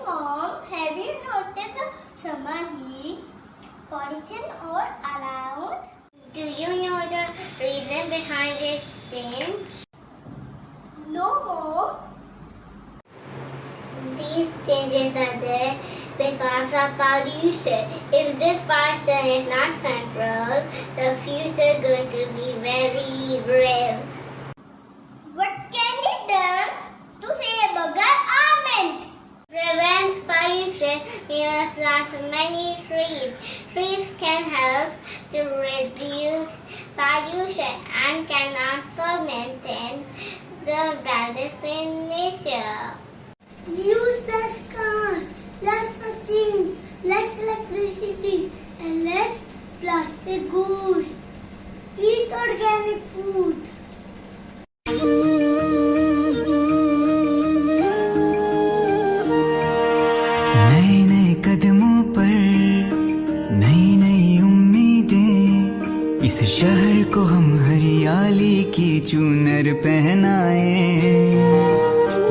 Mom, have you noticed summer heat, pollution all around? Do you know the reason behind this change? No, Mom. These changes are there because of pollution. If this pollution is not controlled, the future is going to be very grim. What can be done to save our environment? Prevent pollution, we must plant many trees. Trees can help to reduce pollution and can also maintain the balance in nature. Use less cars, less machines, less electricity, and less plastic goods. Eat organic food. नए नए कदमों पर नई नई उम्मीदें, इस शहर को हम हरियाली की चूनर पहनाए।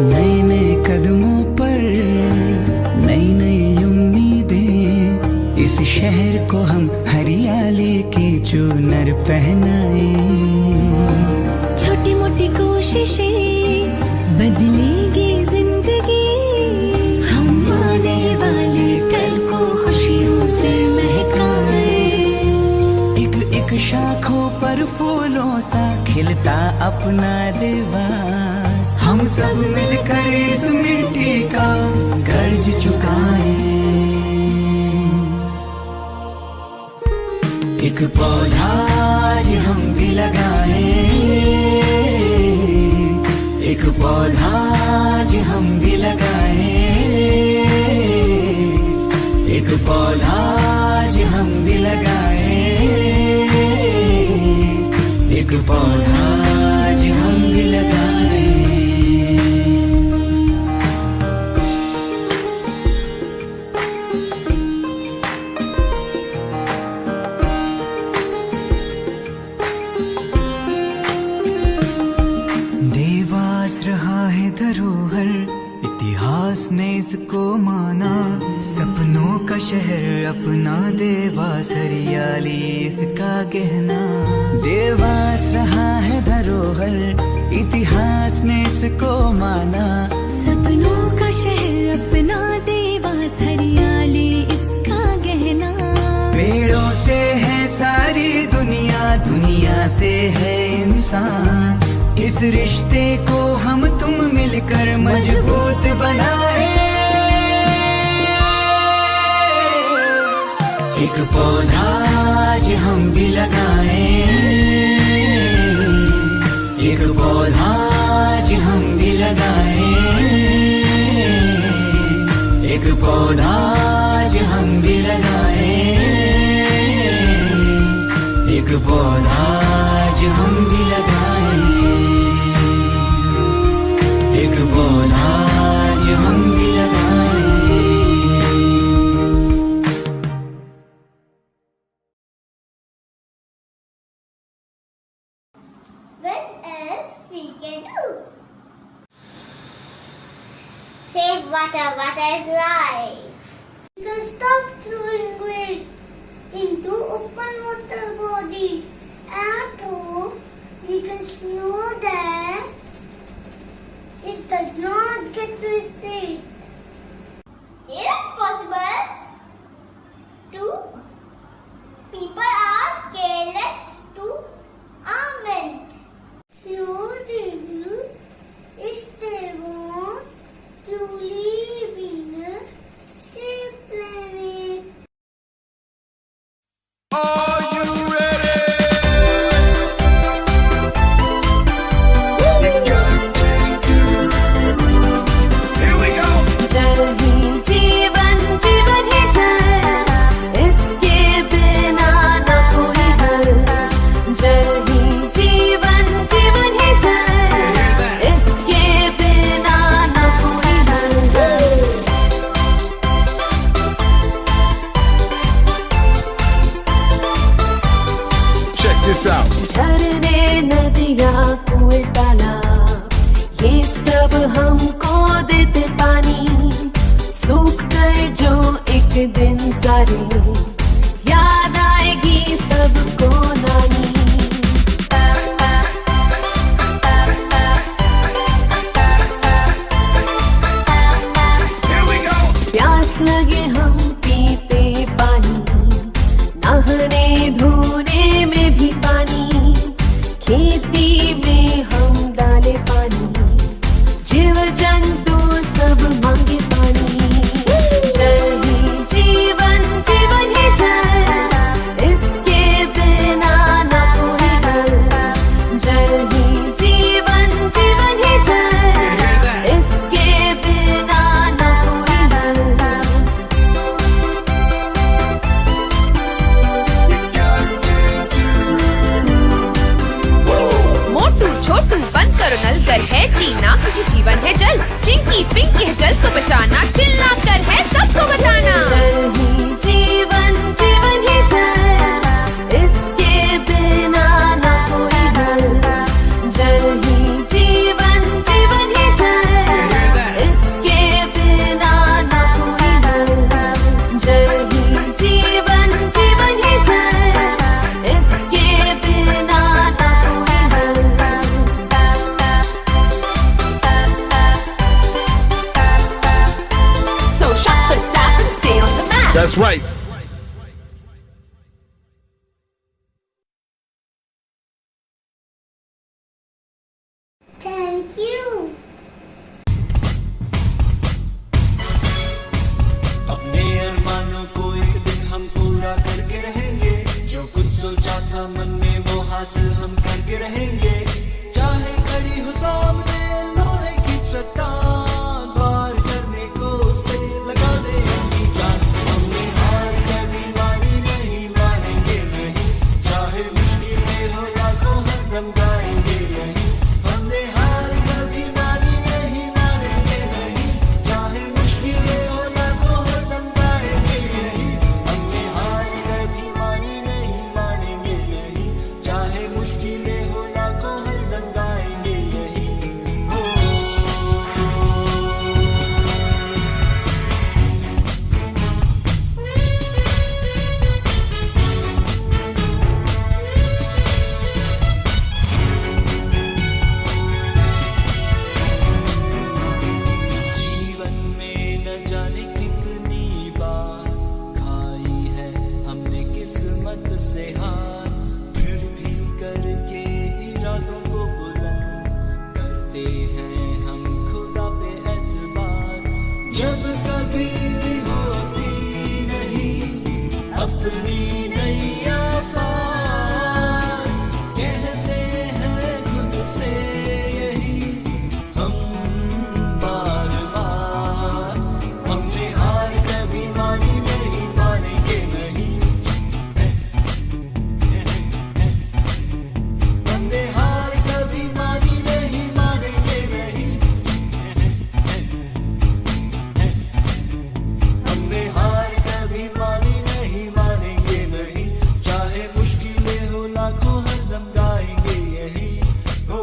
नए नए कदमों पर नई नई उम्मीदें, इस शहर को हम हरियाली की चूनर पहनाए। छोटी मोटी कोशिशें बदलेगी जिंदगी, हम आने वाले कल को खुशियों से महकाए। एक एक शाखों पर फूलों सा खिलता अपना देवास, हम सब मिलकर इस मिट्टी का कर्ज चुकाए। एक पौधा आज हम भी लगाए, एक पौधा आज हम भी लगाए, एक पौधा आज हम भी लगाए, एक पौधा आज हम भी लगाए। देवास रहा है धरोहर, इतिहास ने इसको माना। सपनों का शहर अपना देवास, हरियाली इसका गहना। देवास रहा है धरोहर, इतिहास ने इसको माना। सपनों का शहर अपना देवास, हरियाली इसका गहना। पेड़ों से है सारी दुनिया, दुनिया से है इंसान। इस रिश्ते को हम तुम मिलकर मजबूत बनाए। एक पौधा आज हम भी लगाए, एक पौधा आज हम भी लगाए, एक पौधा आज हम भी लगाए, एक पौधा आज हम भी लगाए, एक पौधा आज हम भी लगाए। What else we can do? Save water, water is life. We can stop throwing waste into open water bodies. At home, we can ensure that it does not get wasted. It is possible to people are careless to environment. So they will if they want to live in a safe planet. Are you ready? Here we go. जल ही जीवन, जीवन ही जल, इसके बिना न कोई हल। जल ही जीवन, जीवन ही जल, इसके बिना न कोई हल। Check this out. झरने, नदियाँ, कुएं, तालाब, ये सब हमको देते पानी। के दिन सारे याद आएगी सबको नानी। Here we go. प्यास लगे हम पीते पानी, नहाने धोने में भी पानी, खेती में हम डाले पानी, जीव जंतु सब मांगे पानी। जल ही जीवन, जीवन ही जल, इसके बिना न कोई हल। जल ही जीवन, जीवन ही जल, इसके बिना न कोई हल। मोटू छोटू बंद करो नल, कर है जीना क्योंकि जीवन है जल। चिंकी पिंकी है जल को बचाना, चिल्ला कर है सबको बताना। जल ही जीवन, जीवन ही जल, इसके बिना न कोई हल। जल ही जीवन, जीवन ही जल, इसके बिना न कोई हल। जल ही जीवन, जीवन ही जल, इसके बिना न कोई हल। So shut the tap and stay on the mat. That's right. Thank you. अपने अरमानों को एक दिन हम पूरा करके रहेंगे, जो कुछ सोचा था मन में वो हासिल हम करके रहेंगे। चाहे खड़ी हो सामने लोहे की चट्टान, पार करने को से लगा दे अपनी जान। हमने हार कभी मानी नहीं, मानेंगे नहीं, चाहे मुश्किलें हो लाखों हरदम गाएंगे यही। हमने हार कभी मानी नहीं, मानेंगे नहीं, चाहे मुश्किलें हो लाखों हरदम गाएंगे यही। हमने हार कभी मानी नहीं, मानेंगे नहीं, चाहे मुश्किलें हो लाखों हरदम गाएंगे यही। हो जीवन में न जाने कितनी बार खाई है हमने किस्मत से हार, फिर भी करके इरादों को बुलंद करते हैं हम खुदा पे एतबार। जब कभी भी होती नहीं अपनी नैया पार, कहते हैं खुद से यही हम बार बार। हमने हार कभी मानी नहीं, मानेंगे नहीं, हमने हार कभी मानी नहीं, मानेंगे नहीं, हमने हार कभी मानी नहीं, मानेंगे नहीं, चाहे मुश्किलें हो लाखों हरदम गाएंगे यही। हो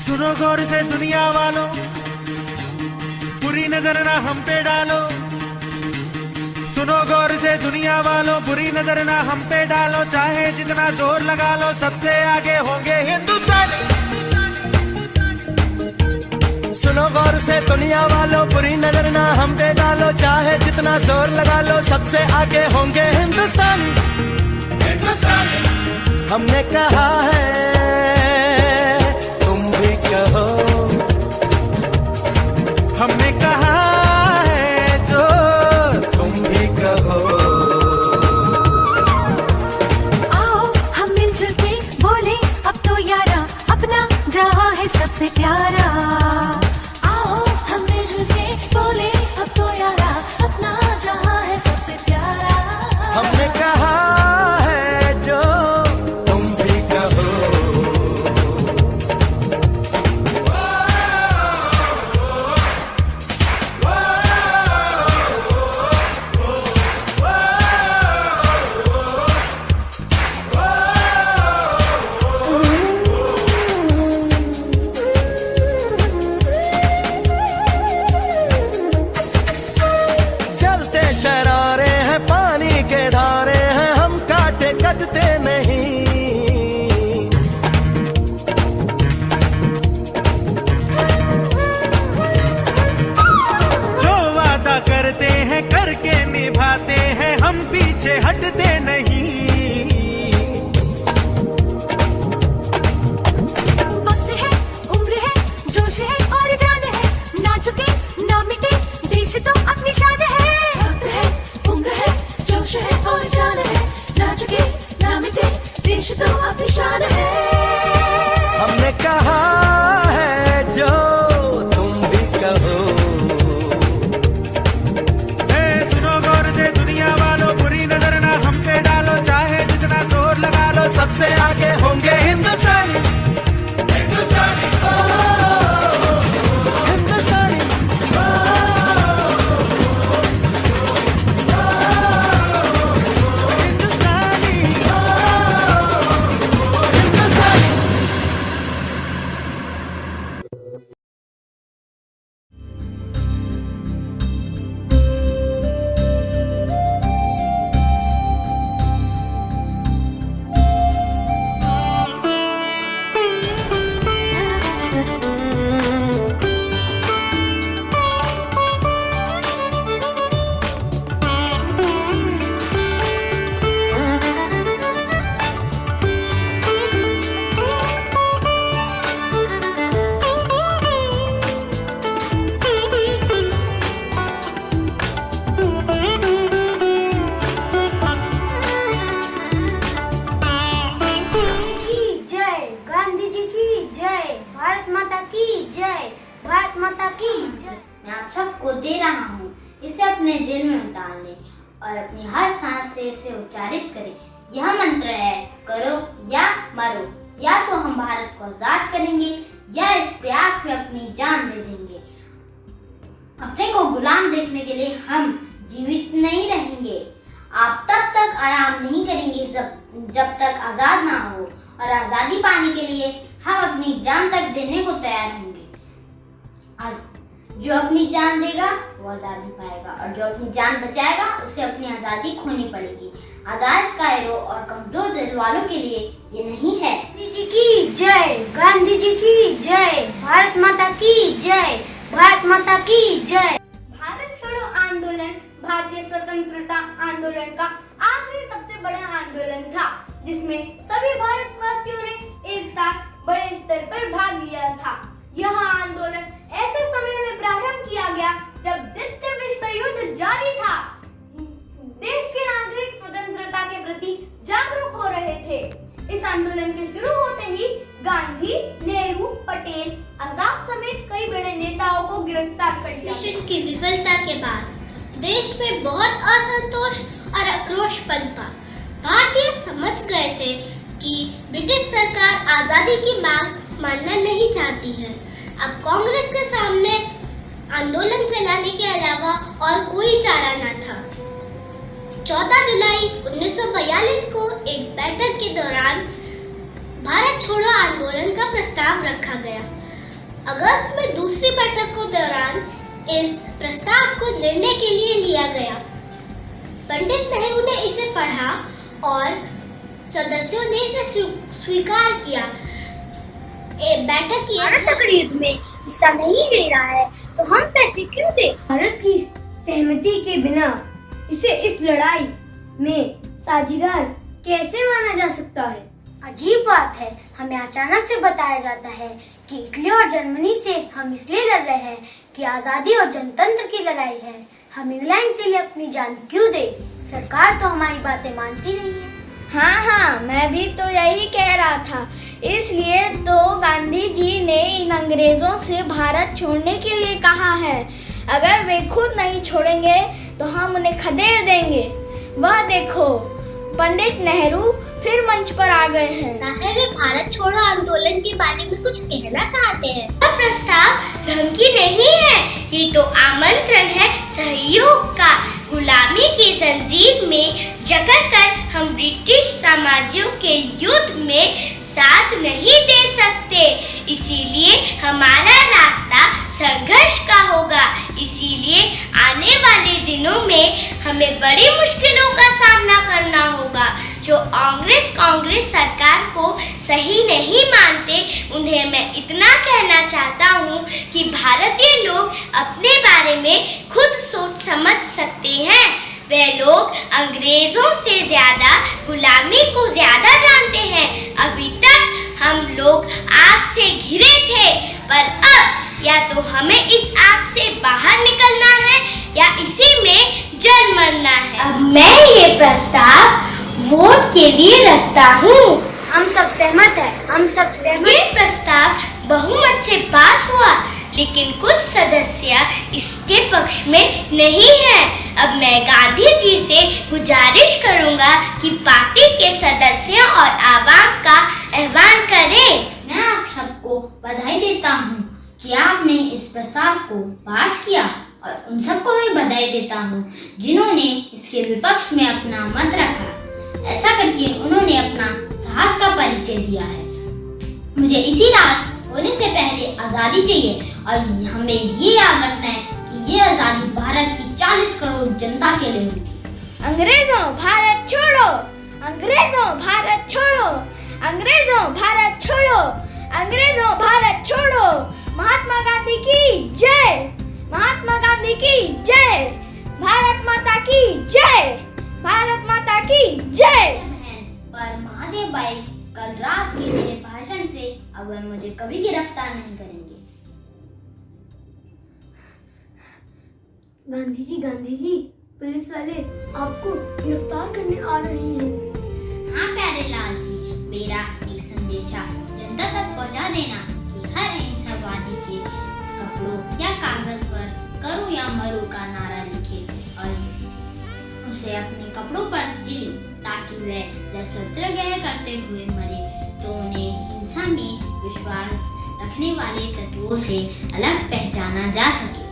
सुनो गौर से दुनिया वालों, बुरी नजर ना हम पे डालो। सुनो गौर से दुनिया वालों, बुरी नजर ना हम पे डालो। चाहे जितना जोर लगा लो, सबसे आगे होंगे हिंदुस्तानी। सुनो गौर से दुनिया वालों, बुरी नजर ना हम पे डालो। चाहे जितना जोर लगा लो, सबसे आगे होंगे हिंदुस्तानी। हमने कहा है, तुम भी कहो, हमने कहा है जो तुम भी कहो। आओ हम मिलजुल के बोले अब तो यारा, अपना जहां है सबसे प्यारा। आओ हम मिलजुल के बोले अब तो यारा, अपना जहां है सबसे प्यारा। हमने कहा है जो तुम भी कहो। हटते नहीं। जो वादा करते हैं करके निभाते हैं, हम पीछे हटते नहीं। वक्त है, उम्र है, जोश है और जान है, ना झुके ना मिटे देश तो अपनी शान है। वक्त है, उम्र है, जोश है और जान है, ना झुके ना मिटे देश तो अपनी शान है। हमने कहा है जो तुम भी कहो। सुनो गौर से दुनिया वालों, बुरी नजर ना हम पे डालो, चाहे जितना जोर लगा लो, सबसे आगे होंगे हिंदुस्तानी। हिंदुस्तानी मैं आप सबको दे रहा हूँ, इसे अपने दिल में उतार लें और अपनी हर सांस से इसे उच्चारित करें। यह मंत्र है, करो या मरो, या तो हम भारत को आजाद करेंगे या इस प्रयास में अपनी जान दे देंगे। अपने को गुलाम देखने के लिए हम जीवित नहीं रहेंगे। आप तब तक आराम नहीं करेंगे जब तक आजाद ना हो, और आजादी पाने के लिए हम अपनी जान तक देने को तैयार होंगे। जो अपनी जान देगा वो आजादी पाएगा, और जो अपनी जान बचाएगा उसे अपनी आजादी खोनी पड़ेगी। आजाद कायरों और कमजोर दिल वालों के लिए ये नहीं है। गांधी जी की जय, गांधी जी की जय, भारत माता की जय, भारत माता की जय। भारत छोड़ो आंदोलन भारतीय स्वतंत्रता आंदोलन का आखिरी सबसे बड़ा आंदोलन था, जिसमें सभी भारतवासियों ने एक साथ बड़े स्तर पर भाग लिया था। यह आंदोलन ऐसे समय में प्रारंभ किया गया जब द्वितीय विश्व युद्ध जारी था। देश के नागरिक स्वतंत्रता के प्रति जागरूक हो रहे थे। इस आंदोलन के शुरू होते ही गांधी, नेहरू, पटेल, आजाद समेत कई बड़े नेताओं को गिरफ्तार कर लिया। मिशन की विफलता के बाद देश में बहुत असंतोष और आक्रोश पनपा। भारतीय समझ गए थे कि ब्रिटिश सरकार आजादी की मांग मानना नहीं चाहती है। अब कांग्रेस के सामने आंदोलन चलाने के अलावा और कोई चारा न था। 14 जुलाई 1942 को एक बैठक के दौरान भारत छोड़ो आंदोलन का प्रस्ताव रखा गया। अगस्त में दूसरी बैठक के दौरान इस प्रस्ताव को निर्णय के लिए लिया गया। पंडित नेहरू ने इसे पढ़ा और सदस्यों ने इसे स्वीकार किया। बैठक की भारत अगर युद्ध में हिस्सा नहीं ले रहा है तो हम पैसे क्यों दें? भारत की सहमति के बिना इसे इस लड़ाई में साझेदार कैसे माना जा सकता है? अजीब बात है, हमें अचानक से बताया जाता है कि इटली और जर्मनी से हम इसलिए लड़ रहे हैं कि आजादी और जनतंत्र की लड़ाई है। हम इंग्लैंड के लिए अपनी जान क्यों दें? सरकार तो हमारी बातें मानती नहीं है। हाँ, मैं भी तो यही कह रहा था। इसलिए तो गांधी जी ने इन अंग्रेजों से भारत छोड़ने के लिए कहा है। अगर वे खुद नहीं छोड़ेंगे तो हम उन्हें खदेड़ देंगे। वह देखो, पंडित नेहरू फिर मंच पर आ गए हैं। ताकि वे भारत छोड़ो आंदोलन के बारे में कुछ कहना चाहते हैं। यह प्रस्ताव धमकी नहीं है, ये तो आमंत्रण है सहयोग का। गुलामी की जंजीर में जकड़कर हम ब्रिटिश साम्राज्यों के युद्ध में साथ नहीं दे सकते। इसीलिए हमारा रास्ता संघर्ष का होगा। इसीलिए आने वाले दिनों में हमें बड़ी मुश्किलों का सामना करना होगा। जो कांग्रेस सरकार को सही नहीं मानते, उन्हें मैं इतना कहना चाहता हूँ कि भारतीय लोग अपने बारे में खुद सोच समझ सकते हैं। वे लोग अंग्रेजों से ज्यादा गुलामी को ज्यादा जानते हैं। अभी तक हम लोग आग से घिरे थे, पर अब या तो हमें इस आग से बाहर निकलना है या इसी में जल मरना है। अब मैं ये प्रस्ताव वोट के लिए रखता हूँ। हम सब सहमत हैं, हम सब सहमत। ये प्रस्ताव बहुमत से पास हुआ, लेकिन कुछ सदस्य इसके पक्ष में नहीं हैं। अब मैं गांधी जी से गुजारिश करूंगा कि पार्टी के सदस्यों और आवाम का आह्वान करें। मैं आप सबको बधाई देता हूँ कि आपने इस प्रस्ताव को पास किया, और उन सबको मैं बधाई देता हूँ जिन्होंने इसके विपक्ष में अपना मत रखा। ऐसा करके उन्होंने अपना साहस का परिचय दिया है। मुझे इसी रात होने से पहले आज़ादी चाहिए, और हमें ये याद रखना है कि ये आज़ादी भारत की 40 करोड़ जनता के लिए होगी। अंग्रेजों भारत छोड़ो, अंग्रेजों भारत छोड़ो, अंग्रेजों भारत छोड़ो, अंग्रेजों भारत छोड़ो। महात्मा गांधी की जय, महात्मा गांधी की जय, भारत माता की जय, भारत माता की जय। पर महादेव भाई कल रात के मेरे भाषण से अब वह मुझे कभी गिरफ्तार नहीं करेंगे। गांधी जी, पुलिस वाले आपको गिरफ्तार करने आ रहे हैं। हाँ प्यारे लाल जी, मेरा एक संदेशा जनता तक पहुंचा देना कि हर अहिंसावादी के कपड़ों या कागज पर करो या मरो का नारा लिखे और उसे अपने कपड़ों पर सिले, ताकि वह जब सत्याग्रह करते हुए मरे तो उन्हें हिंसा में विश्वास रखने वाले तत्वों से अलग पहचाना जा सके।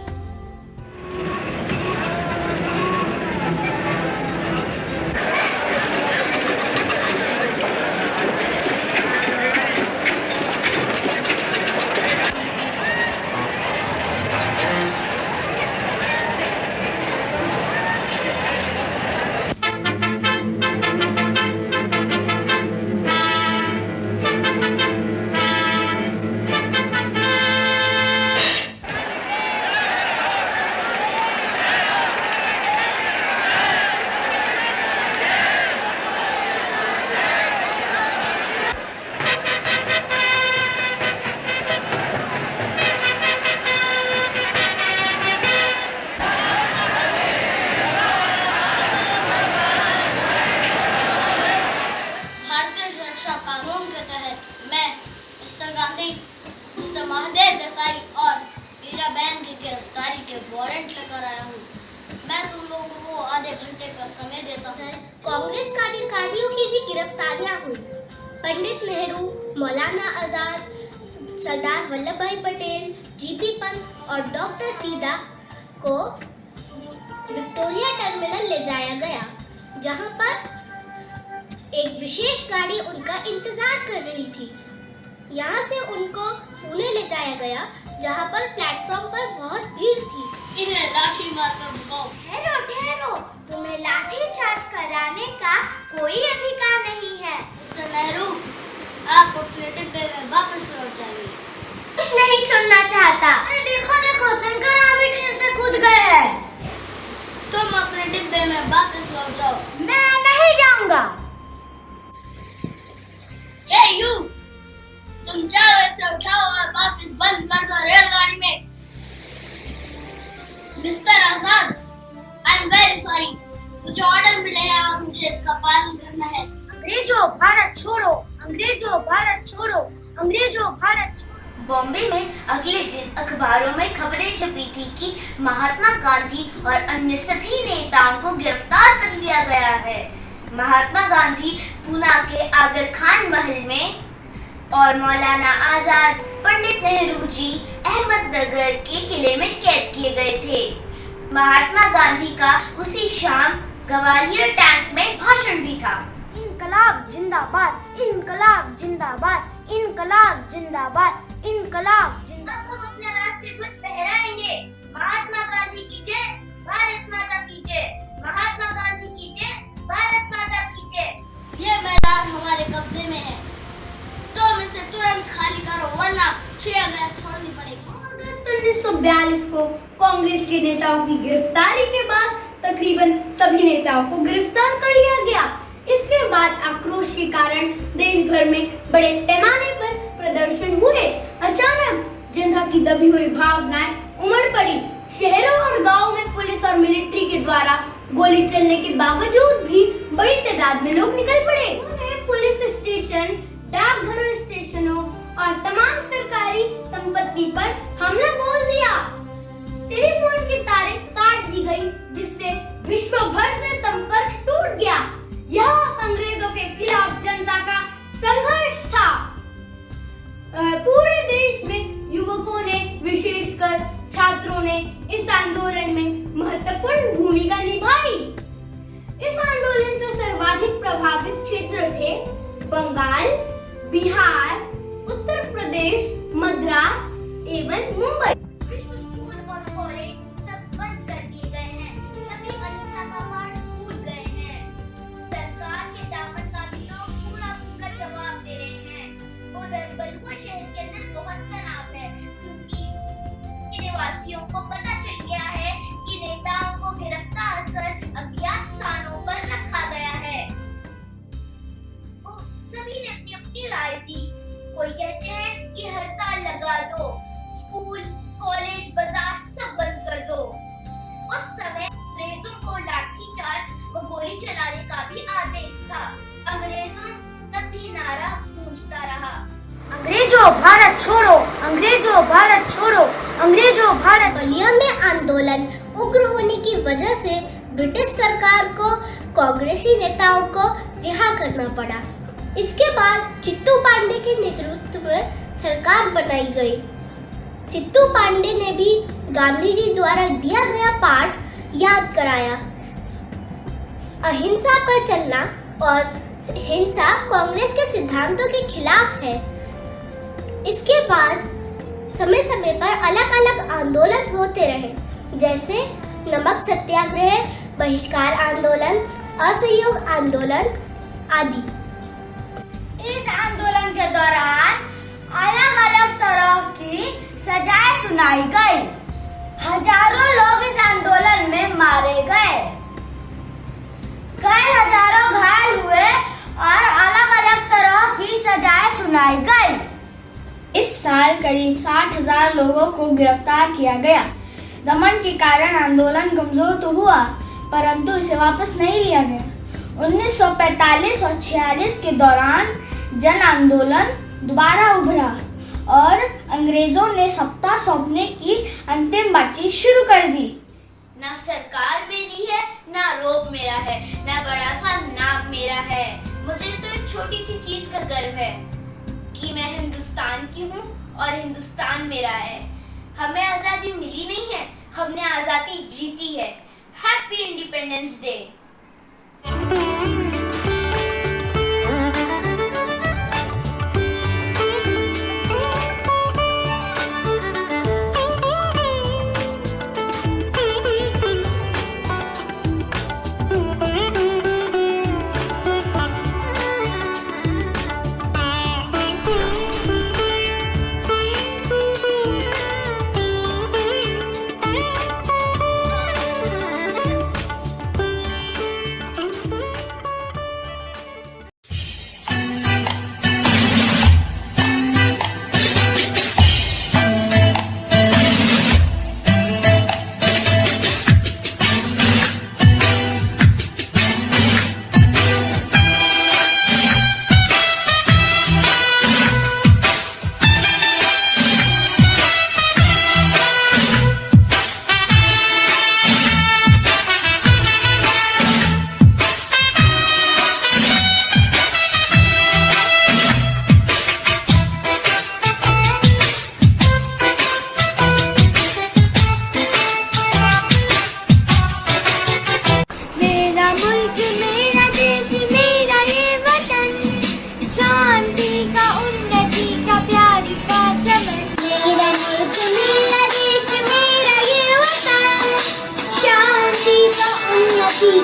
मिस्टर महादेव देसाई और मीरा बहन की गिरफ्तारी के वारंट लेकर आया हूँ। मैं तुम लोगों को आधे घंटे का समय देता हूँ। कांग्रेस कार्यकारियों की भी गिरफ्तारियां हुई। पंडित नेहरू, मौलाना आजाद, सरदार वल्लभ भाई पटेल, जीपी पंत और डॉक्टर सीधा को विक्टोरिया टर्मिनल ले जाया गया, जहां पर एक विशेष गाड़ी उनका इंतजार कर रही थी। यहाँ से उनको पुणे ले जाया गया, जहाँ पर प्लेटफॉर्म पर बहुत भीड़ थी। इन्हें लाठी मारकर भगाओ। ठहरो, तुम्हें लाठी चार्ज कराने का कोई अधिकार नहीं है। मिस्टर नेहरू, आप अपने डिब्बे में वापस लौट जाइए। कुछ नहीं सुनना चाहता। अरे देखो, शंकर अभी ट्रेन से कूद गए हैं। तुम अपने डिब्बे में वापस लौट जाओ। मैं नहीं जाऊंगा। ये यू, तुम जाओ, ऐसे उठाओ और वापस बंद कर दो रेलगाड़ी में। Mister Azad, I am very sorry, मुझे ऑर्डर मिले हैं और मुझे इसका पालन करना है। अंग्रेजों भारत छोड़ो, अंग्रेजों भारत छोड़ो, अंग्रेजों भारत छोड़ो। बॉम्बे में अगले दिन अखबारों में खबरें छपी थी कि महात्मा गांधी और अन्य सभी नेताओं को गिरफ्तार कर लिया गया है। महात्मा गांधी पूना के आगर खान महल में और मौलाना आजाद, पंडित नेहरू जी अहमदनगर के किले में कैद किए गए थे। महात्मा गांधी का उसी शाम ग्वालियर टैंक में भाषण भी था। इनकलाब जिंदाबाद, इनकलाब जिंदाबाद, इनकलाब जिंदाबाद, इनकलाब जिंदाबाद। हम अपना राष्ट्रीय ध्वज फहराएंगे। महात्मा गांधी की जय, भारत माता की जय, महात्मा गांधी की जय, भारत माता की जय। ये नेताओं की गिरफ्तारी के बाद तकरीबन सभी नेताओं को गिरफ्तार कर लिया गया। इसके बाद आक्रोश के कारण देश भर में बड़े पैमाने पर प्रदर्शन हुए। अचानक जनता की दबी हुई भावनाएं उमड़ पड़ी। शहरों और गांवों में पुलिस और मिलिट्री के द्वारा गोली चलने के बावजूद भी बड़ी तादाद में लोग निकल पड़े। उन्होंने पुलिस स्टेशन, डाकघरों स्टेशनों और तमाम सरकारी संपत्ति पर हमला बोल दिया। टेलीफोन की तारें काट दी गई, जिससे विश्व भर से संपर्क टूट गया। यह अंग्रेजों के खिलाफ जनता का संघर्ष था। पूरे देश में युवकों ने, विशेषकर छात्रों ने इस आंदोलन में महत्वपूर्ण भूमिका निभाई। इस आंदोलन से सर्वाधिक प्रभावित क्षेत्र थे बंगाल, बिहार, उत्तर प्रदेश, मद्रास एवं मुंबई। विश्व स्कूल और कॉलेज सब बंद कर दिए गए हैं। सभी अहिंसा का पाठ भूल गए हैं। सरकार के दामन का भी लोग पूरा जवाब दे रहे हैं। उधर बलुआ शहर के अंदर बहुत तनाव है, क्योंकि निवासियों को पता चल गया है कि नेताओं को गिरफ्तार कर अज्ञात स्थानों पर रखा गया है। सभी ने अपनी अपनी राय दी। कोई कहते हैं कि हड़ताल लगा दो, स्कूल, कॉलेज, बाजार सब बंद कर दो। उस समय अंग्रेजों को लाठीचार्ज व गोली चलाने का भी आदेश था। अंग्रेजों तब भी नारा गूंजता रहा, अंग्रेजों भारत छोड़ो, अंग्रेजों भारत छोड़ो, अंग्रेजों भारत। बलिया में आंदोलन उग्र होने की वजह से ब्रिटिश सरकार को कांग्रेसी नेताओं को रिहा करना पड़ा। इसके बाद चित्तू पांडे के नेतृत्व में सरकार बनाई गई। चित्तू पांडे ने भी गांधी जी द्वारा दिया गया पाठ याद कराया। अहिंसा पर चलना और हिंसा कांग्रेस के सिद्धांतों के खिलाफ है। इसके बाद समय समय पर अलग अलग आंदोलन होते रहे, जैसे नमक सत्याग्रह, बहिष्कार आंदोलन, असहयोग आंदोलन आदि। इस आंदोलन के दौरान अलग अलग तरह की सजाएं सुनाई गई। हजारों लोग इस आंदोलन में मारे गए, कई हजारों घायल हुए और अलग अलग तरह की सजाएं सुनाई गई। इस साल करीब 60,000 लोगों को गिरफ्तार किया गया। दमन के कारण आंदोलन कमजोर तो हुआ, परंतु इसे वापस नहीं लिया गया। 1945 और 46 के दौरान जन आंदोलन दोबारा उभरा और अंग्रेजों ने सत्ता सौंपने की अंतिम बातचीत शुरू कर दी। ना सरकार मेरी है, ना रोब मेरा है, ना बड़ा सा नाम मेरा है। मुझे तो एक छोटी सी चीज का गर्व है कि मैं हिंदुस्तान की हूँ और हिंदुस्तान मेरा है। हमें आजादी मिली नहीं है, हमने आजादी जीती है। Happy independence day.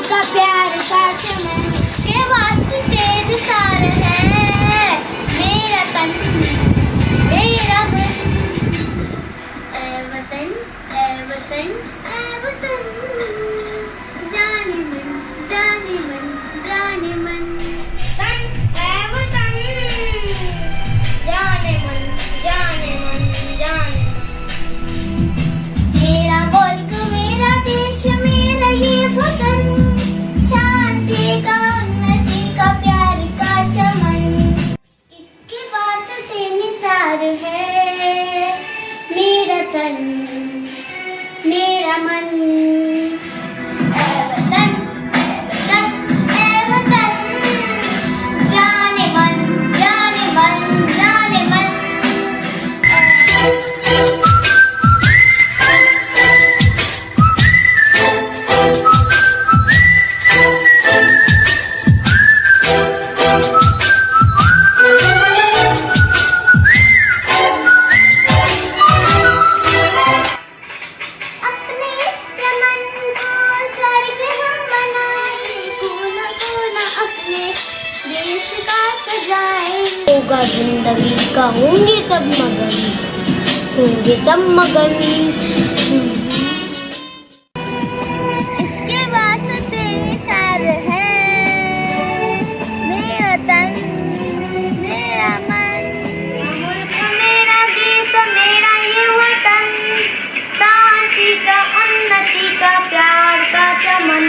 का प्यार का चमन के वास्ते निसार है मेरा तन मेरा मन। ए वतन ए वतन ए वतन। होगा जिंदगी का, होंगे सब मगन, होंगे सब मगन। इसके वास्ते सार है मेरा तन मेरा मन, मुल्क मेरा देश मेरा ये वतन, शांति का उन्नति का प्यार का चमन।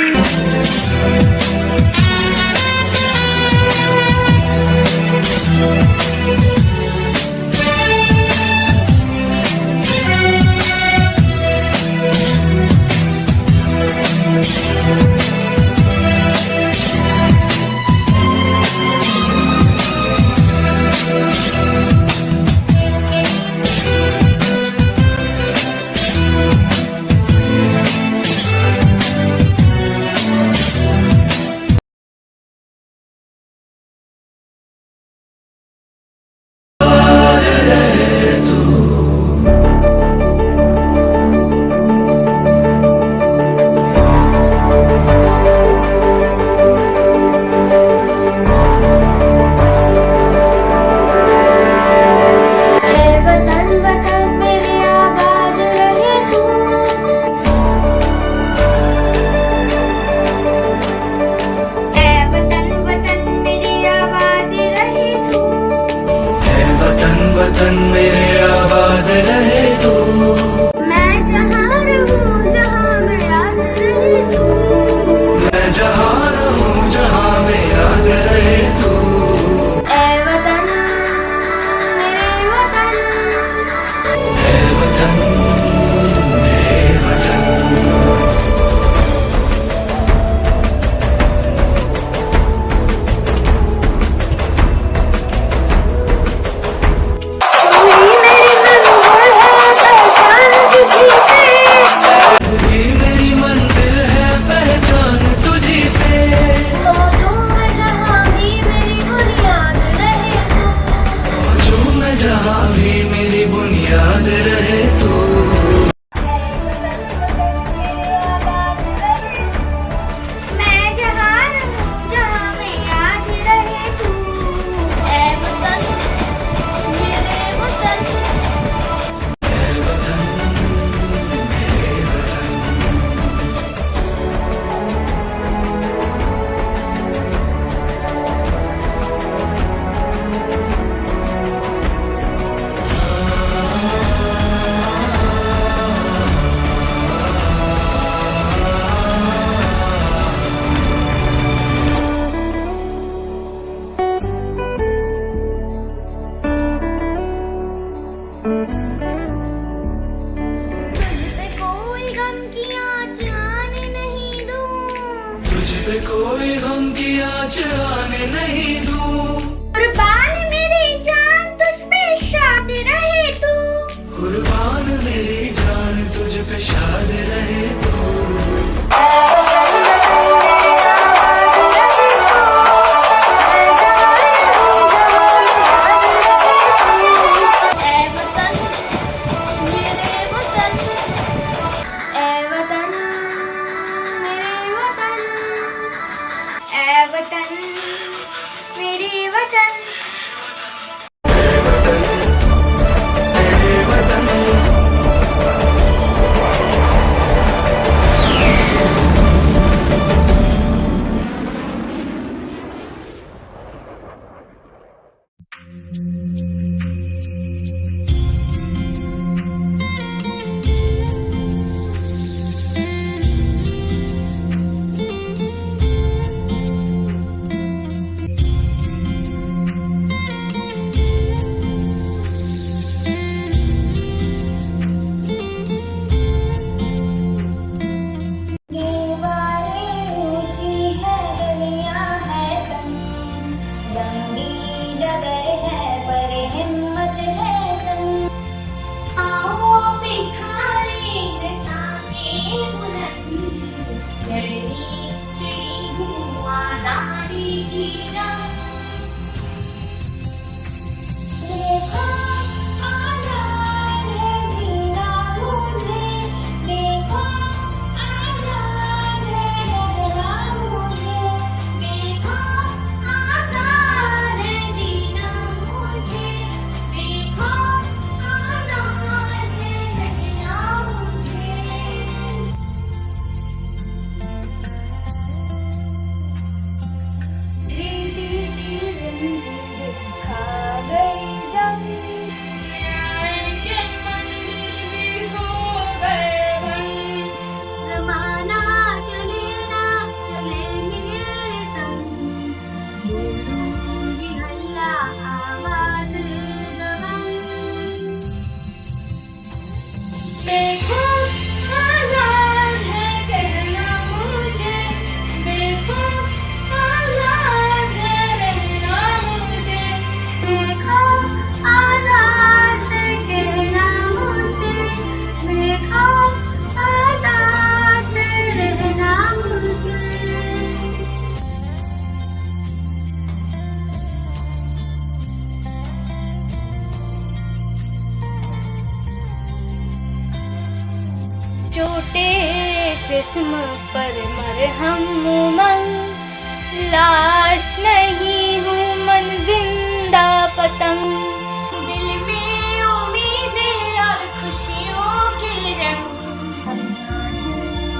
वतन मेरे आबाद रहे तू, मैं जहाँ रहूँ जहाँ में याद रहे तू, मैं जहाँ रहूँ जहाँ में याद रहे तू। ऐ वतन मेरे वतन, ऐ वतन मेरे वतन, तू ही मेरी मंजिल है पहचान तुझी से, जो मैं जहाँ भी मेरी बुनियाद रहे तू। मैं जहाँ रहूँ जहाँ में याद रहे तू। ऐ वतन मेरे वतन, तुझ पे कोई गम की आँच आने नहीं दूँ, कुर्बान मेरी जान तुझ पे शाद रहे तू। कुर्बान मेरी जान तुझ पे शाद रहे तू। ऐ वतन मेरे वतन, ऐ वतन मेरे वतन, ऐ वतन मेरे वतन। मेरे वतन जिस्म पर मरहम उमंग, लाश नहीं हूँ मन जिंदा पतंग। दिल में उम्मीदें और खुशियों के रंग,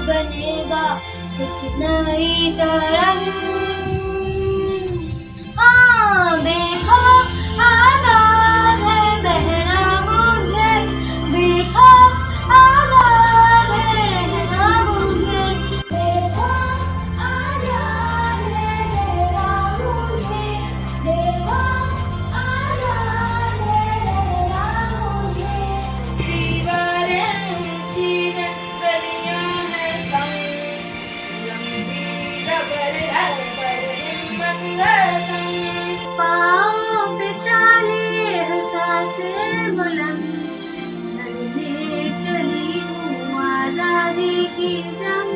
बनेगा एक नई तरंग। हाँ देखो आजाद है बहना मुझे, देखो आजाद है रहना मुझे, देखो आजाद है रहना मुझे, देखो आजाद है रहना मुझे। दीवारें ऊंची हैं गलियां हैं तंग, लंबी डगर है पर हिम्मत है संग। पाँव पे चाले सांसें बुलंद, लड़ने चली हूँ आजादी की जंग।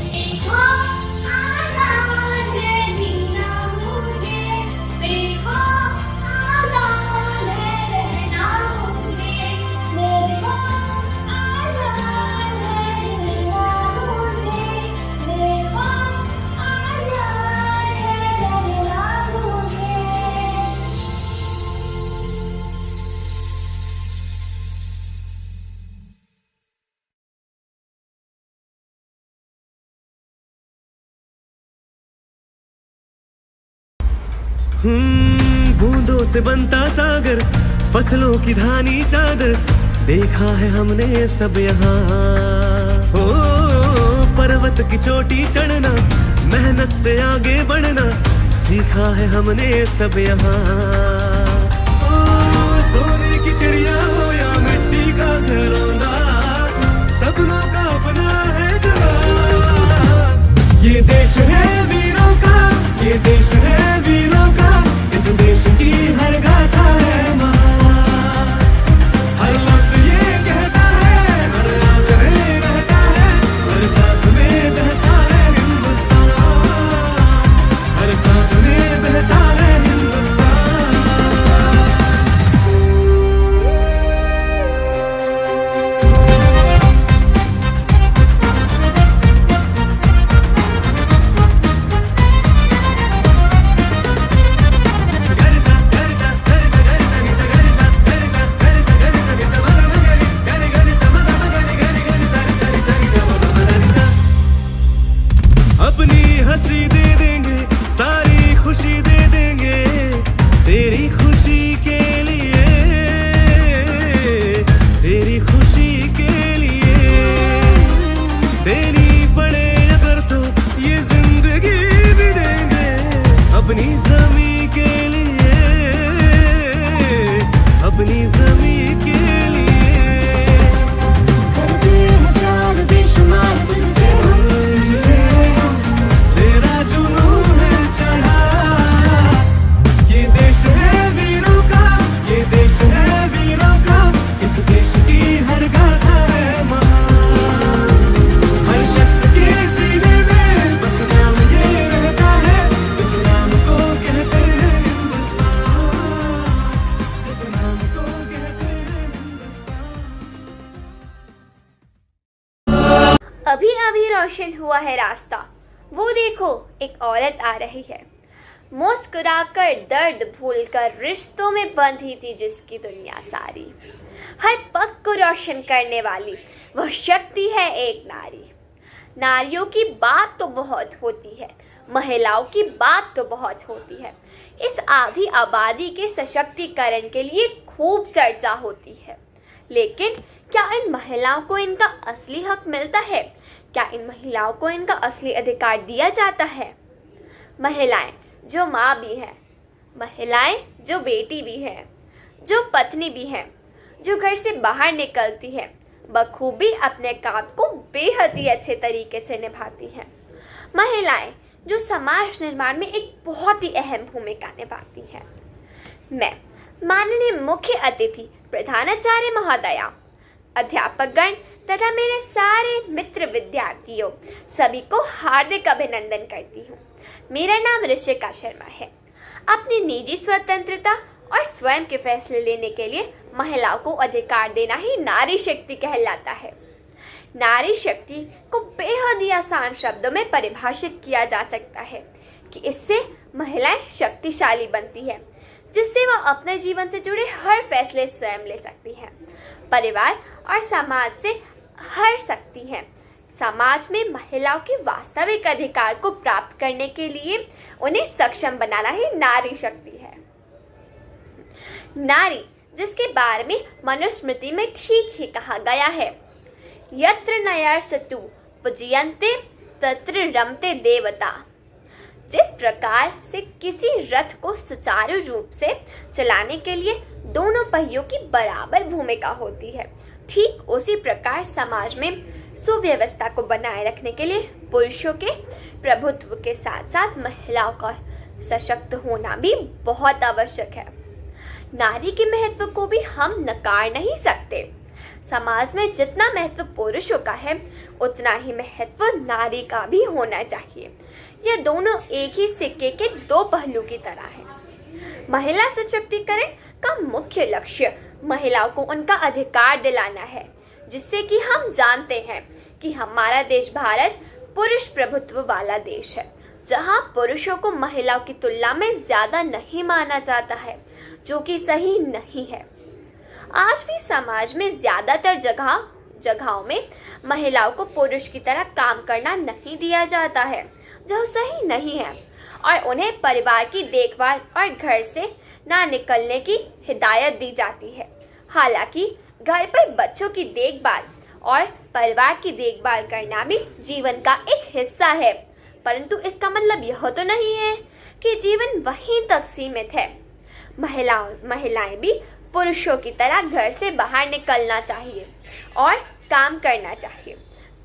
देखो आजाद है जीना मुझे, देखो आजाद है रहना मुझे, देखो आजाद है जीना मुझे, देखो आजाद है रहना मुझे। बूंदों से बनता सागर, फसलों की धानी चादर, देखा है हमने सब यहाँ। ओ पर्वत की चोटी चढ़ना, मेहनत से आगे बढ़ना, सीखा है हमने सब यहाँ। ओ सोने की चिड़िया हो या मिट्टी का घरौंदा, सपनों का अपना है जवाब। ये देश है वीरों का, ये देश है वीरों का, इस देश की हर गाथा है महान। हर लफ्ज ये कहता है, हर आंख में रहता है, हर सांस में बहता है हिंदुस्तान, हर सांस में बहता है हिंदुस्तान। अपनी हंसी दे देंगे, सारी खुशी दे देंगे, तेरी खुशी के लिए, तेरी खुशी के लिए। देनी पड़े अगर तो ये जिंदगी भी देंगे, अपनी ज़मीं के लिए, अपनी ज़मीं के लिए। करते हैं प्यार बेशुमार तुझसे हम, तुझसे तेरा जुनून है चढ़ा। ये देश है वीरों का, ये देश है वीरों का, इस देश की हर गाथा है महान। हर शख्स के सीने में बस नाम ये रहता है, जिस नाम को कहते हैं हिंदुस्तान, जिस नाम को कहते हैं हिंदुस्तान। अभी अभी रोशन हुआ है रास्ता, वो देखो एक औरत आ रही है। मुस्कुराकर दर्द भूलकर रिश्तों में बंधी थी जिसकी दुनिया सारी। हर पग को रोशन करने वाली वह शक्ति है एक नारी। नारियों की बात तो बहुत होती है, महिलाओं की बात तो बहुत होती है। इस आधी आबादी के सशक्तिकरण के लिए खूब चर्चा होती है, लेकिन क्या इन महिलाओं को इनका असली हक मिलता है? क्या इन महिलाओं को इनका असली अधिकार दिया जाता है? महिलाएं जो माँ भी हैं, महिलाएं जो बेटी भी हैं, जो पत्नी भी हैं, जो घर से बाहर निकलती है, बखूबी अपने काम को बेहद ही अच्छे तरीके से निभाती हैं। महिलाएं जो समाज निर्माण में एक बहुत ही अहम भूमिका निभाती हैं। मैं माननीय मुख्य अतिथि प्रधानाचार्य महोदया, अध्यापकगण तथा मेरे सारे मित्र विद्यार्थियों सभी को हार्दिक अभिनंदन करती हूँ। मेरा नाम ऋषिका शर्मा है। अपनी निजी स्वतंत्रता और स्वयं के फैसले लेने के लिए महिलाओं को अधिकार देना ही नारी शक्ति कहलाता है। नारी शक्ति को बेहद ही आसान शब्दों में परिभाषित किया जा सकता है कि इससे महिलाएं शक्तिशाली बनती है, जिससे वह अपने जीवन से जुड़े हर फैसले स्वयं ले सकती हैं, परिवार और समाज से हर सकती हैं। समाज में महिलाओं के वास्तविक अधिकार को प्राप्त करने के लिए उन्हें सक्षम बनाना ही नारी शक्ति है। नारी, जिसके बारे में मनुस्मृति में ठीक ही कहा गया है, यत्र नयर्सतु पूजयन्ते तत्र रमते देवता। जिस प्रकार से किसी रथ को सुचारू रूप से चलाने के लिए दोनों पहियों की बराबर भूमिका होती है, ठीक उसी प्रकार समाज में सुव्यवस्था को बनाए रखने के लिए पुरुषों के प्रभुत्व के साथ साथ महिलाओं का सशक्त होना भी बहुत आवश्यक है। नारी के महत्व को भी हम नकार नहीं सकते। समाज में जितना महत्व पुरुषों का है, उतना ही महत्व नारी का भी होना चाहिए। यह दोनों एक ही सिक्के के दो पहलू की तरह हैं। महिला सशक्तिकरण का मुख्य लक्ष्य महिलाओं को उनका अधिकार दिलाना है, जिससे कि हम जानते हैं कि हमारा देश भारत पुरुष प्रभुत्व वाला देश है, जहां पुरुषों को महिलाओं की तुलना में ज्यादा नहीं माना जाता है, जो कि सही नहीं है। आज भी समाज में ज्यादातर जगहों में महिलाओं को पुरुष की तरह काम करना नहीं दिया जाता है, जो सही नहीं है, और उन्हें परिवार की देखभाल और घर से ना निकलने की हिदायत दी जाती है। हालांकि घर पर बच्चों की देखभाल और परिवार की देखभाल करना भी जीवन का एक हिस्सा है, परंतु इसका मतलब यह तो नहीं है कि जीवन वहीं तक सीमित है। महिलाएं भी पुरुषों की तरह घर से बाहर निकलना चाहिए और काम करना चाहिए,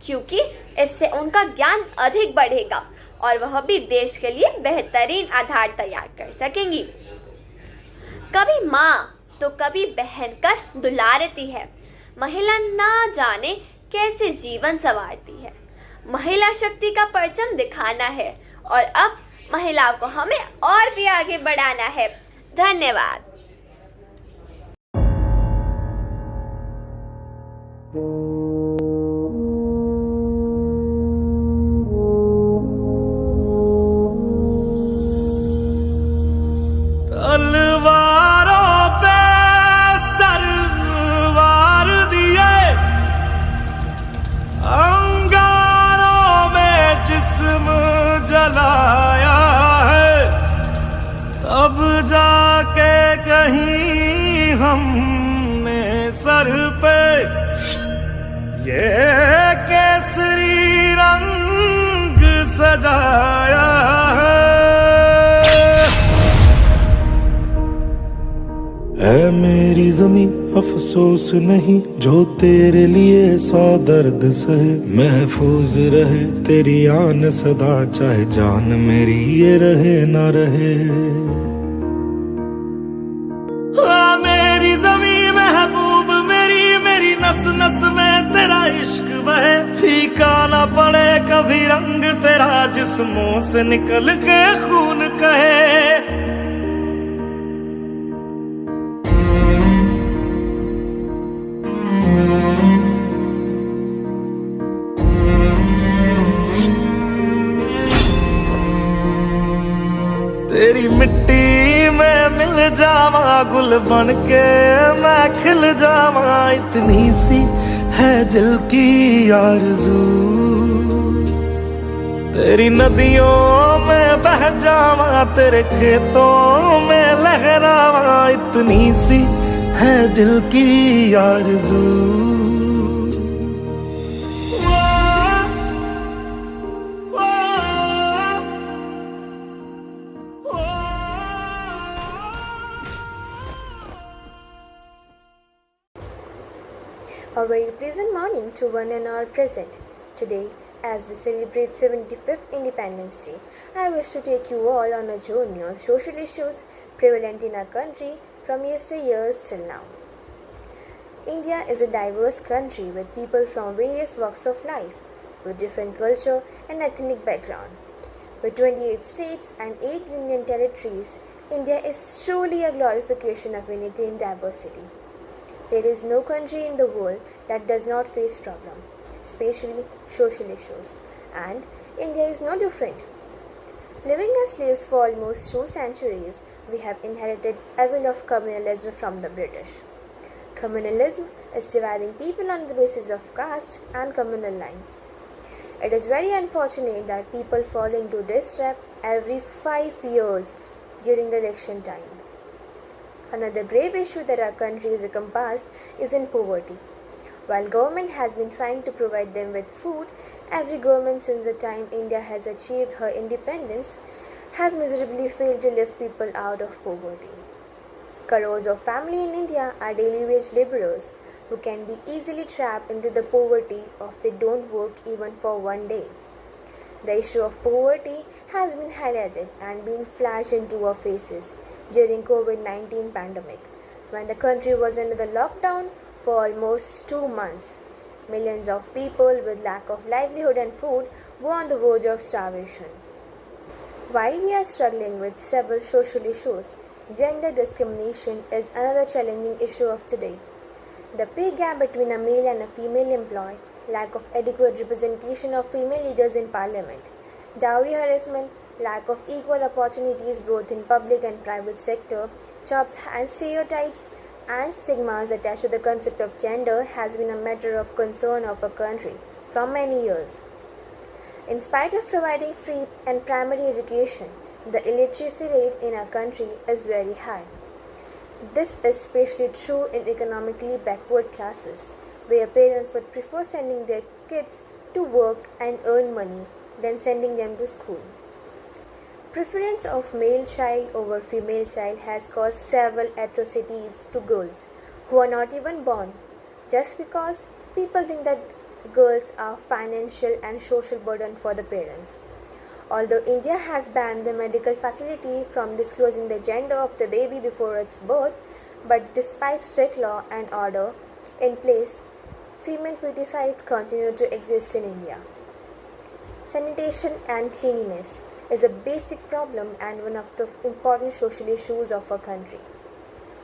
क्योंकि इससे उनका ज्ञान अधिक बढ़ेगा और वह भी देश के लिए बेहतरीन आधार तैयार कर सकेंगी। कभी माँ तो कभी बहन कर दुलारती है। महिला ना जाने कैसे जीवन संवारती है। महिला शक्ति का परचम दिखाना है और अब महिलाओं को हमें और भी आगे बढ़ाना है। धन्यवाद। तलवारों पे सरवार दिए, अंगारों में जिस्म जलाया है, तब जाके कहीं हमने सर पे ये केसरी रंग सजाया है मेरी ज़मीं अफसोस नहीं, जो तेरे लिए 100 दर्द सहे, महफूज रहे तेरी आन सदा, चाहे जान मेरी ये रहे ना रहे। मेरी ज़मीं महबूब मेरी नस नस में तेरा इश्क बहे, फीका ना पड़े कभी रंग तेरा, जिस्मों से निकल के खून कहे। तेरी मिट्टी में मिल जावा, गुल बन के मैं खिल जावा, इतनी सी है दिल की आरज़ू। तेरी नदियों में बह जावा, तेरे खेतों में लहरावा, इतनी सी है दिल की आरज़ू। A very pleasant morning to one and all present. Today, as we celebrate 75th Independence Day, I wish to take you all on a journey on social issues prevalent in our country from yesteryears till now. India is a diverse country with people from various walks of life, with different culture and ethnic background. With 28 states and 8 union territories, India is truly a glorification of unity and diversity. There is no country in the world that does not face problems, especially social issues, and India is no different. Living as slaves for almost 2 centuries, we have inherited evil of communalism from the British. Communalism is dividing people on the basis of caste and communal lines. It is very unfortunate that people fall into this trap every 5 years during the election time. Another grave issue that our country is encompassed is in poverty. While government has been trying to provide them with food, every government since the time India has achieved her independence has miserably failed to lift people out of poverty. Crores of families in India are daily wage laborers who can be easily trapped into the poverty if they don't work even for one day. The issue of poverty has been highlighted and been flashed into our faces during COVID-19 pandemic, when the country was under the lockdown for almost 2 months. Millions of people with lack of livelihood and food were on the verge of starvation. While we are struggling with several social issues, gender discrimination is another challenging issue of today. The pay gap between a male and a female employee, lack of adequate representation of female leaders in parliament, dowry harassment, lack of equal opportunities both in public and private sector, jobs and stereotypes and stigmas attached to the concept of gender has been a matter of concern of our country for many years. In spite of providing free and primary education, the illiteracy rate in our country is very high. This is especially true in economically backward classes, where parents would prefer sending their kids to work and earn money than sending them to school. Preference of male child over female child has caused several atrocities to girls who are not even born, just because people think that girls are financial and social burden for the parents. Although India has banned the medical facility from disclosing the gender of the baby before its birth, but despite strict law and order in place, female feticides continue to exist in India. Sanitation and cleanliness is a basic problem and one of the important social issues of our country.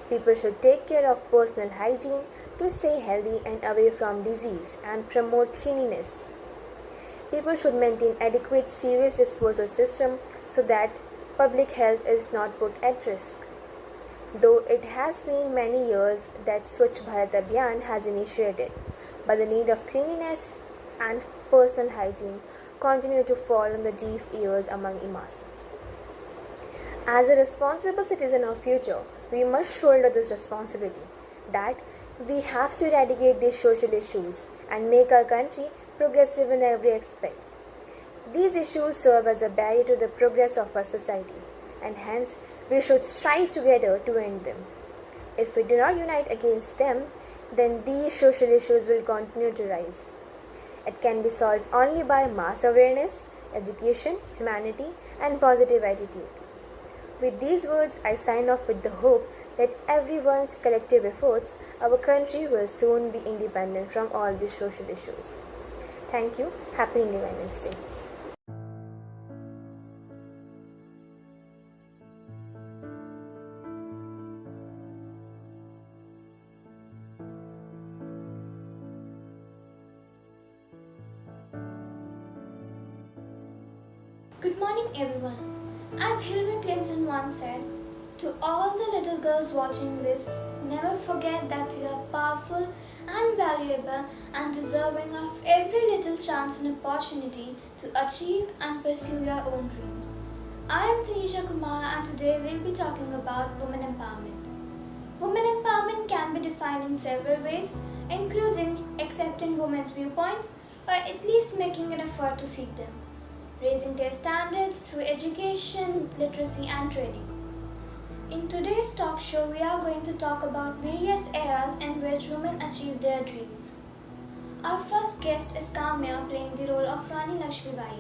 People should take care of personal hygiene to stay healthy and away from disease and promote cleanliness. People should maintain adequate sewage disposal system so that public health is not put at risk. Though it has been many years that Swachh Bharat Abhiyan has initiated, but the need of cleanliness and personal hygiene continue to fall on the deaf ears among the masses. As a responsible citizen of future, we must shoulder this responsibility that we have to eradicate these social issues and make our country progressive in every aspect. These issues serve as a barrier to the progress of our society, and hence we should strive together to end them. If we do not unite against them, then these social issues will continue to rise. It can be solved only by mass awareness, education, humanity, and positive attitude. With these words, I sign off with the hope that everyone's collective efforts, our country will soon be independent from all these social issues. Thank you. Happy Independence Day. Good morning, everyone. As Hillary Clinton once said, to all the little girls watching this, never forget that you are powerful and valuable and deserving of every little chance and opportunity to achieve and pursue your own dreams. I am Tanisha Kumar and today we'll be talking about women empowerment. Women empowerment can be defined in several ways, including accepting women's viewpoints or at least making an effort to seek them, raising their standards through education, literacy and training. In today's talk show, we are going to talk about various eras in which women achieved their dreams. Our first guest is Kamya, playing the role of Rani Lakshmibai.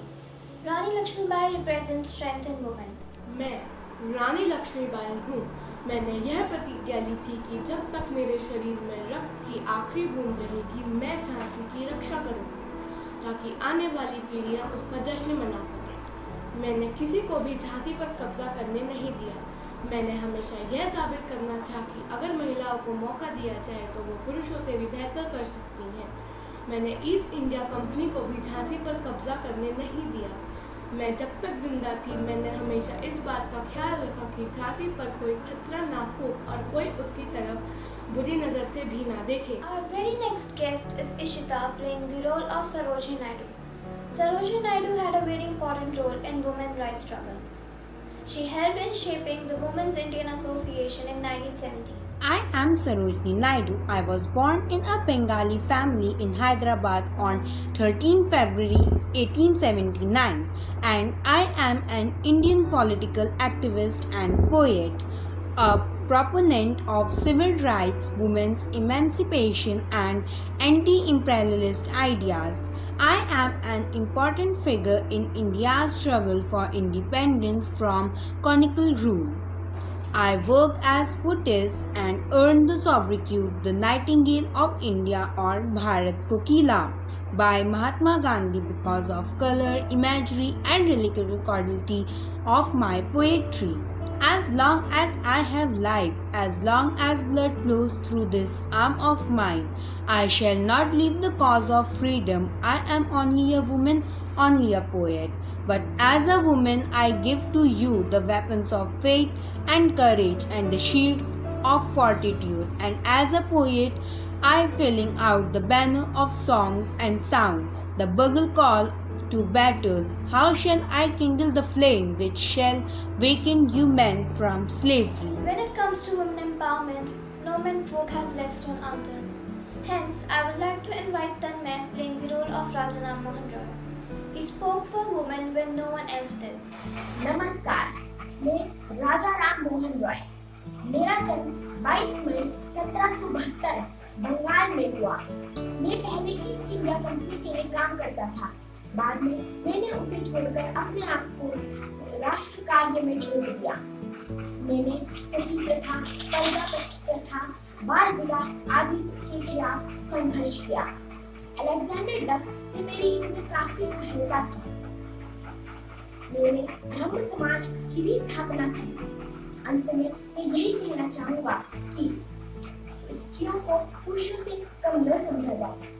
Rani Lakshmibai represents strength in women. मैं रानी लक्ष्मीबाई हूँ। मैंने यह प्रतिज्ञा ली थी कि जब तक मेरे शरीर में रक्त की आखिरी बूंद रहेगी, मैं झांसी की रक्षा करूँगी, ताकि आने वाली पीढ़ियाँ उसका जश्न मना सकें। मैंने किसी को भी झांसी पर कब्जा करने नहीं दिया। मैंने हमेशा यह साबित करना चाहा कि अगर महिलाओं को मौका दिया जाए तो वो पुरुषों से भी बेहतर कर सकती हैं। मैंने ईस्ट इंडिया कंपनी को भी झांसी पर कब्जा करने नहीं दिया। मैं जब तक जिंदा थी मैंने हमेशा इस बात का ख्याल रखा कि झांसी पर कोई खतरा ना हो और कोई उसकी तरफ बुरी नज़र से भी ना देखे। Our very next guest is Ishita, playing the role of Sarojini Naidu. Sarojini Naidu had a very important role in women's rights struggle. She helped in shaping the Women's Indian Association in 1970. I am Sarojini Naidu. I was born in a Bengali family in Hyderabad on 13 February 1879 and I am an Indian political activist and poet, a proponent of civil rights, women's emancipation and anti-imperialist ideas. I am an important figure in India's struggle for independence from colonial rule. I work as poetess and earned the sobriquet the Nightingale of India or Bharat Kokila by Mahatma Gandhi because of color, imagery and lyrical quality of my poetry. As long as I have life, as long as blood flows through this arm of mine, I shall not leave the cause of freedom. I am only a woman, only a poet. But as a woman, I give to you the weapons of faith and courage and the shield of fortitude. And as a poet, I filling out the banner of songs and sound, the bugle call to battle. How shall I kindle the flame which shall waken you men from slavery? When it comes to women empowerment, no man folk has left stone unturned. Hence, I would like to invite Tanmay playing the role of Raja Ram Mohan Roy. He spoke for women when no one else did. नमस्कार, मैं राजा राम मोहन रॉय। मेरा जन्म 22 मई 1772 बंगाल में हुआ। मैं पहले east India company के लिए काम करता था। बाद में मैंने उसे छोड़कर अपने आप को राष्ट्र कार्य में जोड़ दिया। मैंने सती प्रथा, पर्दा प्रथा, बाल विवाह आदि के खिलाफ संघर्ष किया। अलेक्जेंडर डफ ने मेरी इसमें काफी सहायता की। मैंने ब्रह्म समाज की भी स्थापना की। अंत में मैं यही कहना चाहूँगा कि स्त्रियों को पुरुषों से कम न समझा जाए।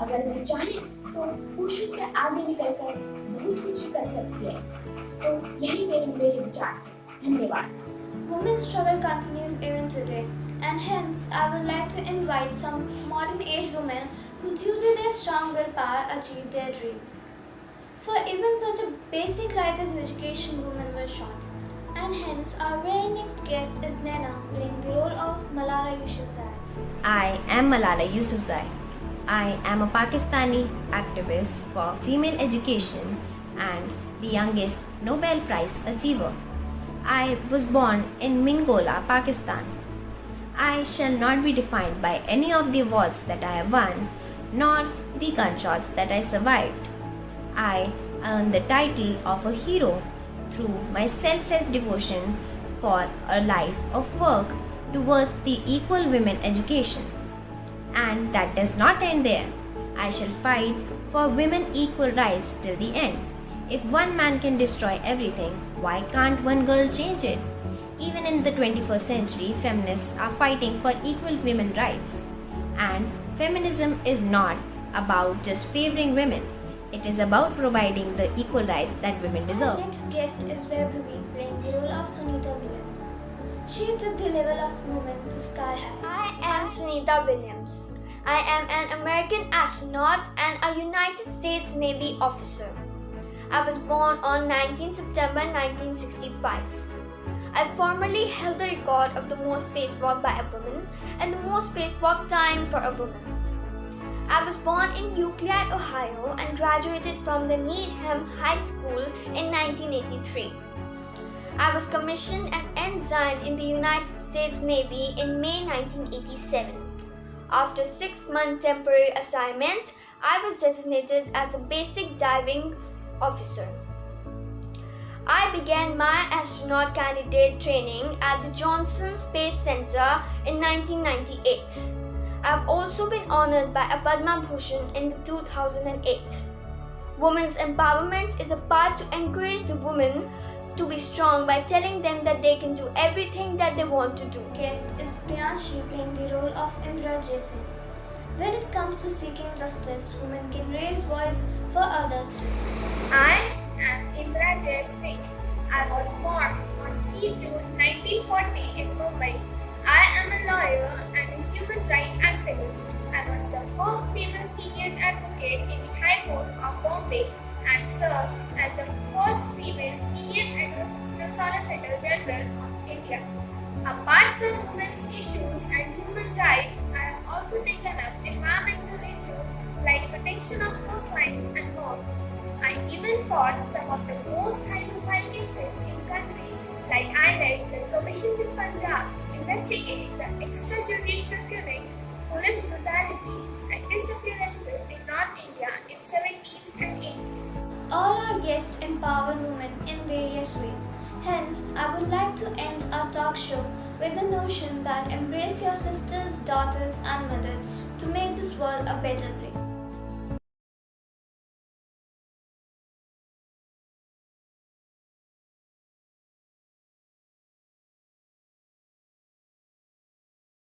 अगर वे चाहें तो पुरुषों से आगे निकलकर बहुत कुछ कर सकती है। तो यही मेरे विचार थे। धन्यवाद। Women's struggle continues even today, and hence I would like to invite some modern age women who due to their strong willpower achieve their dreams. For even such a basic right as education, women were shot. And hence our very next guest is Naina, playing the role of Malala Yousafzai. I am Malala Yousafzai. I am a Pakistani activist for female education and the youngest Nobel Prize achiever. I was born in Mingola, Pakistan. I shall not be defined by any of the awards that I have won, nor the gunshots that I survived. I earned the title of a hero through my selfless devotion for a life of work towards the equal women education. And that does not end there. I shall fight for women equal rights till the end. If one man can destroy everything, why can't one girl change it? Even in the 21st century, feminists are fighting for equal women rights. And feminism is not about just favoring women. It is about providing the equal rights that women deserve. Our next guest is Vaibhavi, playing the role of Sunita Williams. She took the level of women to sky high. I am Sunita Williams. I am an American astronaut and a United States Navy officer. I was born on 19 September 1965. I formerly held the record of the most spacewalk by a woman and the most spacewalk time for a woman. I was born in Euclid, Ohio and graduated from the Needham High School in 1983. I was commissioned an ensign in the United States Navy in May 1987. After a 6-month temporary assignment, I was designated as a basic diving officer. I began my astronaut candidate training at the Johnson Space Center in 1998. I have also been honored by a Padma Bhushan in 2008. Women's empowerment is a part to encourage the women to be strong by telling them that they can do everything that they want to do. Guest is Priyanshi playing the role of Indra Jason. When it comes to seeking justice, women can raise voice for others too. I am Indra Jay Singh. I was born on 3 June 1940 in Mumbai. I am a lawyer and a human rights activist. I was the first female senior advocate in the High Court of Bombay and served as the first female senior Solicitor General of India. Apart from women's issues and human rights, I have also taken up environmental issues like protection of coastlines and more. I even fought some of the most high-profile cases in the country, like I led the Commission in Punjab investigating the extrajudicial killings, police brutality, and disappearances in North India in 70s and 80s. All our guests empower women in various ways. Hence, I would like to end our talk show with the notion that embrace your sisters, daughters, and mothers to make this world a better place.